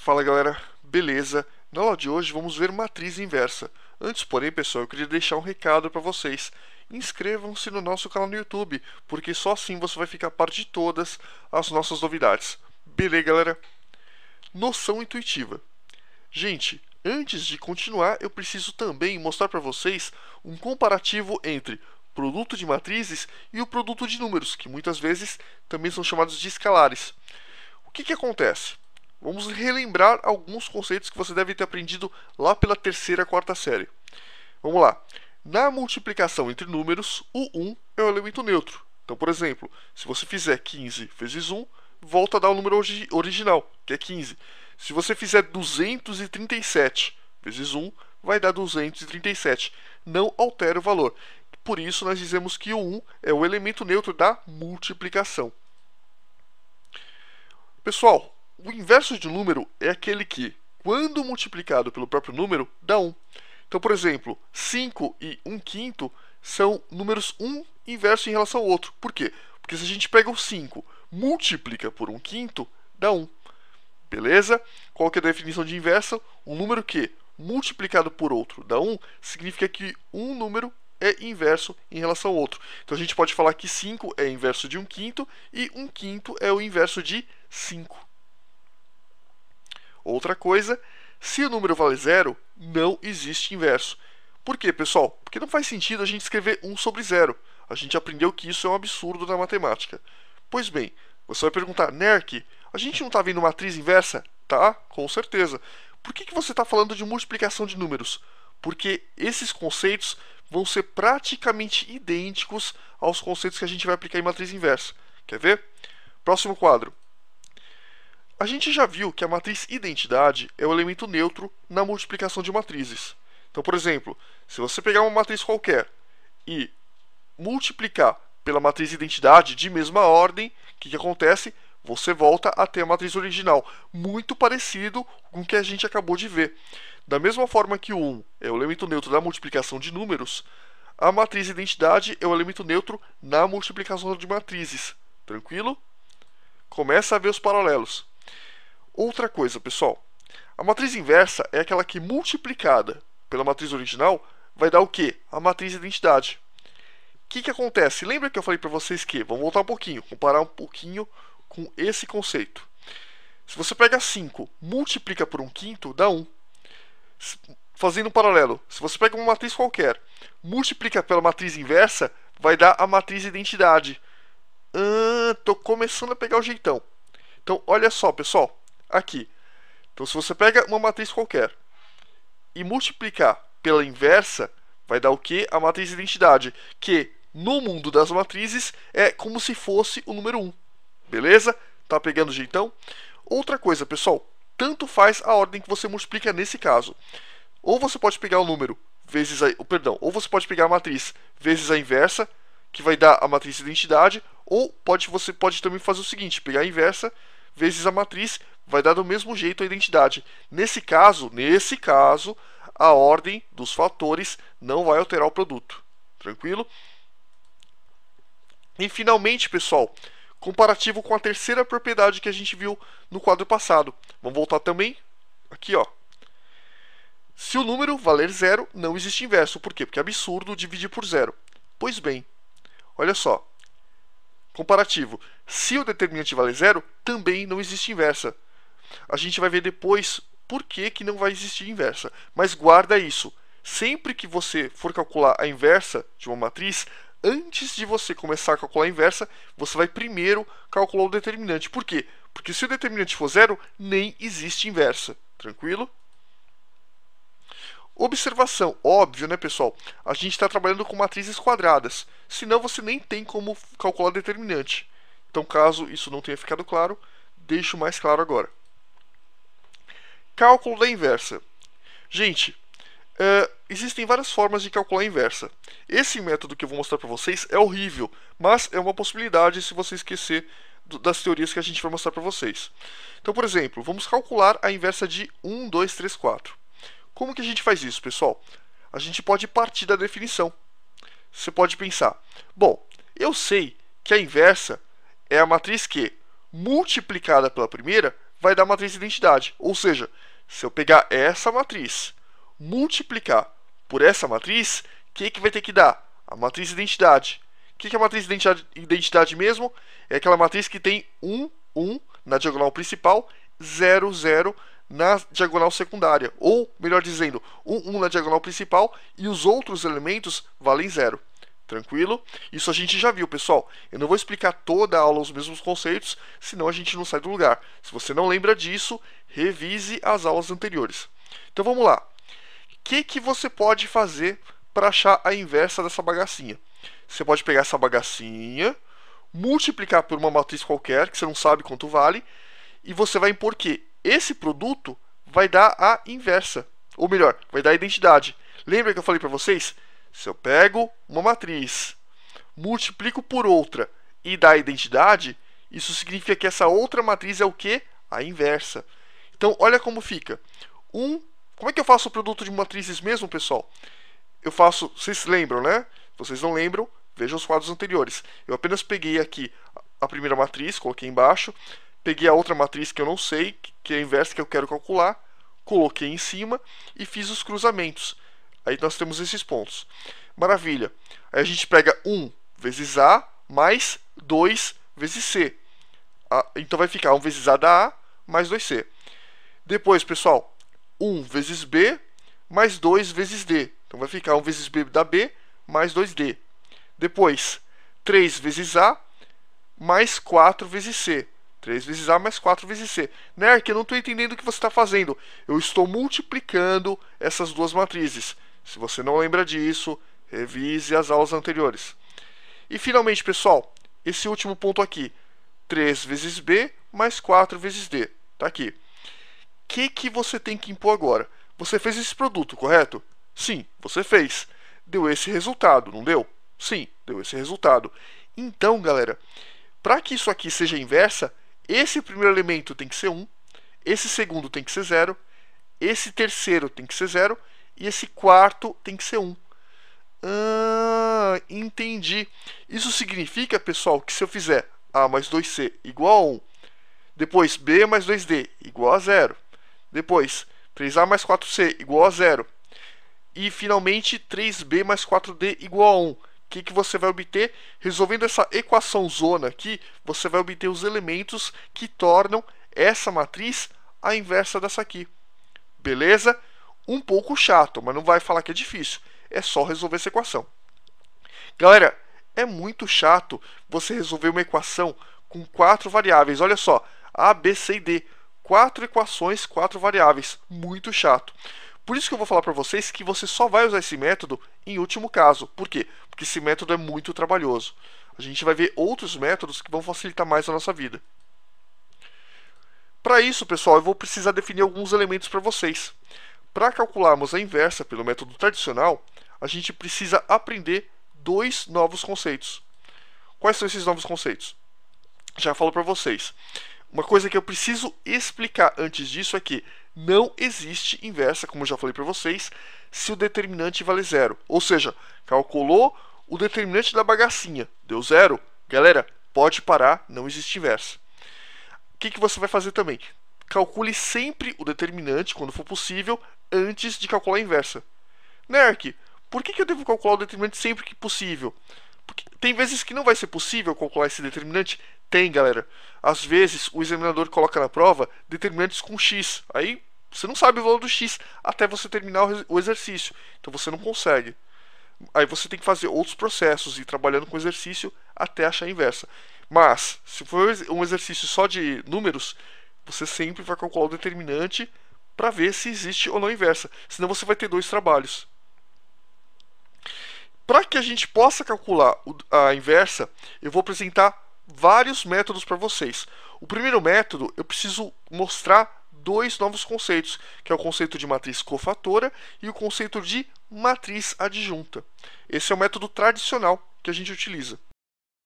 Fala galera, beleza? Na aula de hoje vamos ver matriz inversa. Antes, porém, pessoal, eu queria deixar um recado para vocês. Inscrevam-se no nosso canal no YouTube, porque só assim você vai ficar a par de todas as nossas novidades. Beleza, galera? Noção intuitiva. Gente, antes de continuar, eu preciso também mostrar para vocês um comparativo entre produto de matrizes e o produto de números, que muitas vezes também são chamados de escalares. O que acontece? Vamos relembrar alguns conceitos que você deve ter aprendido lá pela terceira, quarta série. Vamos lá. Na multiplicação entre números, o 1 é o elemento neutro. Então, por exemplo, se você fizer 15 vezes 1, volta a dar o número original, que é 15. Se você fizer 237 vezes 1, vai dar 237. Não altera o valor. Por isso, nós dizemos que o 1 é o elemento neutro da multiplicação. Pessoal, o inverso de um número é aquele que, quando multiplicado pelo próprio número, dá 1. Então, por exemplo, 5 e 1 quinto são números 1 inverso em relação ao outro. Por quê? Porque se a gente pega o 5, multiplica por 1 quinto, dá 1. Beleza? Qual que é a definição de inverso? Um número que, multiplicado por outro, dá 1, significa que um número é inverso em relação ao outro. Então, a gente pode falar que 5 é inverso de 1 quinto e 1 quinto é o inverso de 5. Outra coisa, se o número vale 0, não existe inverso. Por quê, pessoal? Porque não faz sentido a gente escrever 1 sobre 0. A gente aprendeu que isso é um absurdo na matemática. Pois bem, você vai perguntar, Nerk, a gente não está vendo matriz inversa? Tá, com certeza. Por que você está falando de multiplicação de números? Porque esses conceitos vão ser praticamente idênticos aos conceitos que a gente vai aplicar em matriz inversa. Quer ver? Próximo quadro. A gente já viu que a matriz identidade é o elemento neutro na multiplicação de matrizes. Então, por exemplo, se você pegar uma matriz qualquer e multiplicar pela matriz identidade de mesma ordem, o que acontece? Você volta a ter a matriz original, muito parecido com o que a gente acabou de ver. Da mesma forma que o 1 é o elemento neutro da multiplicação de números, a matriz identidade é o elemento neutro na multiplicação de matrizes. Tranquilo? Começa a ver os paralelos. Outra coisa, pessoal. A matriz inversa é aquela que, multiplicada pela matriz original, vai dar o quê? A matriz identidade. O que acontece? Lembra que eu falei para vocês que, vamos voltar um pouquinho, comparar um pouquinho com esse conceito. Se você pega 5, multiplica por 1 quinto, dá 1. Fazendo um paralelo, se você pega uma matriz qualquer, multiplica pela matriz inversa, vai dar a matriz identidade. Tô começando a pegar o jeitão. Então, olha só, pessoal. Aqui. Então, se você pega uma matriz qualquer e multiplicar pela inversa, vai dar o que? A matriz identidade, que no mundo das matrizes é como se fosse o número 1. Beleza? Tá pegando o jeitão? Outra coisa, pessoal, tanto faz a ordem que você multiplica nesse caso. Ou você pode pegar o número vezes a, ou você pode pegar a matriz vezes a inversa, que vai dar a matriz identidade, ou você pode também fazer o seguinte, pegar a inversa vezes a matriz, vai dar do mesmo jeito a identidade. Nesse caso, a ordem dos fatores não vai alterar o produto. Tranquilo? E finalmente, pessoal, comparativo com a terceira propriedade que a gente viu no quadro passado. Vamos voltar também aqui, ó. Se o número valer 0, não existe inverso. Por quê? Porque é absurdo dividir por 0. Pois bem, olha só. Comparativo. Se o determinante vale 0, também não existe inversa. A gente vai ver depois por que não vai existir inversa. Mas guarda isso. Sempre que você for calcular a inversa de uma matriz, antes de você começar a calcular a inversa, você vai primeiro calcular o determinante. Por quê? Porque se o determinante for 0, nem existe inversa. Tranquilo? Observação, óbvio, né, pessoal? A gente está trabalhando com matrizes quadradas, senão você nem tem como calcular determinante. Então, caso isso não tenha ficado claro, deixo mais claro agora. Cálculo da inversa. Gente, existem várias formas de calcular a inversa. Esse método que eu vou mostrar para vocês é horrível, mas é uma possibilidade se você esquecer das teorias que a gente vai mostrar para vocês. Então, por exemplo, vamos calcular a inversa de 1, 2, 3, 4. Como que a gente faz isso, pessoal? A gente pode partir da definição. Você pode pensar, bom, eu sei que a inversa é a matriz que, multiplicada pela primeira, vai dar a matriz de identidade. Ou seja, se eu pegar essa matriz, multiplicar por essa matriz, o que vai ter que dar? A matriz de identidade. O que é a matriz de identidade mesmo? É aquela matriz que tem 1, 1 na diagonal principal, 0, 0 na diagonal secundária. Ou, melhor dizendo, 1, 1 na diagonal principal e os outros elementos valem 0. Tranquilo? Isso a gente já viu, pessoal. Eu não vou explicar toda a aula os mesmos conceitos, senão a gente não sai do lugar. Se você não lembra disso, revise as aulas anteriores. Então vamos lá. O que você pode fazer para achar a inversa dessa bagacinha? Você pode pegar essa bagacinha, multiplicar por uma matriz qualquer, que você não sabe quanto vale, e você vai impor que esse produto vai dar a inversa. Ou melhor, vai dar a identidade. Lembra que eu falei para vocês? Se eu pego uma matriz, multiplico por outra e dá a identidade, isso significa que essa outra matriz é o quê? A inversa. Então, olha como fica. Como é que eu faço o produto de matrizes mesmo, pessoal? Eu faço, vocês lembram, né? Se vocês não lembram, vejam os quadros anteriores. Eu apenas peguei aqui a primeira matriz, coloquei embaixo, peguei a outra matriz que eu não sei, que é a inversa que eu quero calcular, coloquei em cima e fiz os cruzamentos. Aí nós temos esses pontos. Maravilha. Aí a gente pega 1 vezes A mais 2 vezes C. Então vai ficar 1 vezes A da A mais 2C. Depois, pessoal, 1 vezes B mais 2 vezes D. Então vai ficar 1 vezes B da B mais 2D. Depois, 3 vezes A mais 4 vezes C. 3 vezes A mais 4 vezes C. Nerk, eu não estou entendendo o que você está fazendo. Eu estou multiplicando essas duas matrizes. Se você não lembra disso, revise as aulas anteriores. E finalmente, pessoal, esse último ponto aqui. 3 vezes B mais 4 vezes D. Está aqui. O que você tem que impor agora? Você fez esse produto, correto? Sim, você fez. Deu esse resultado, não deu? Sim, deu esse resultado. Então, galera, para que isso aqui seja inversa, esse primeiro elemento tem que ser 1, esse segundo tem que ser 0, esse terceiro tem que ser 0 e esse quarto tem que ser 1. Entendi. Isso significa, pessoal, que se eu fizer A mais 2C igual a 1, depois B mais 2D igual a 0, depois 3A mais 4C igual a 0, e finalmente 3B mais 4D igual a 1. O que você vai obter? Resolvendo essa equação zona aqui, você vai obter os elementos que tornam essa matriz a inversa dessa aqui. Beleza? Um pouco chato, mas não vai falar que é difícil. É só resolver essa equação. Galera, é muito chato você resolver uma equação com 4 variáveis. Olha só, A, B, C e D. 4 equações, 4 variáveis. Muito chato. Por isso que eu vou falar para vocês que você só vai usar esse método em último caso. Por quê? Porque esse método é muito trabalhoso. A gente vai ver outros métodos que vão facilitar mais a nossa vida. Para isso, pessoal, eu vou precisar definir alguns elementos para vocês. Para calcularmos a inversa pelo método tradicional, a gente precisa aprender 2 novos conceitos. Quais são esses novos conceitos? Já falo para vocês. Uma coisa que eu preciso explicar antes disso é que não existe inversa, como eu já falei para vocês, se o determinante vale 0. Ou seja, calculou o determinante da bagacinha, deu 0. Galera, pode parar, não existe inversa. O que você vai fazer também? Calcule sempre o determinante, quando for possível, antes de calcular a inversa. Nerk, por que eu devo calcular o determinante sempre que possível? Porque tem vezes que não vai ser possível calcular esse determinante? Tem, galera. Às vezes o examinador coloca na prova determinantes com x. Aí você não sabe o valor do x até você terminar o exercício. Então você não consegue. Aí você tem que fazer outros processos e ir trabalhando com o exercício até achar a inversa. Mas, se for um exercício só de números, você sempre vai calcular o determinante para ver se existe ou não inversa. Senão você vai ter 2 trabalhos. Para que a gente possa calcular a inversa, eu vou apresentar vários métodos para vocês. O primeiro método, eu preciso mostrar 2 novos conceitos, que é o conceito de matriz cofatora e o conceito de matriz adjunta. Esse é o método tradicional que a gente utiliza.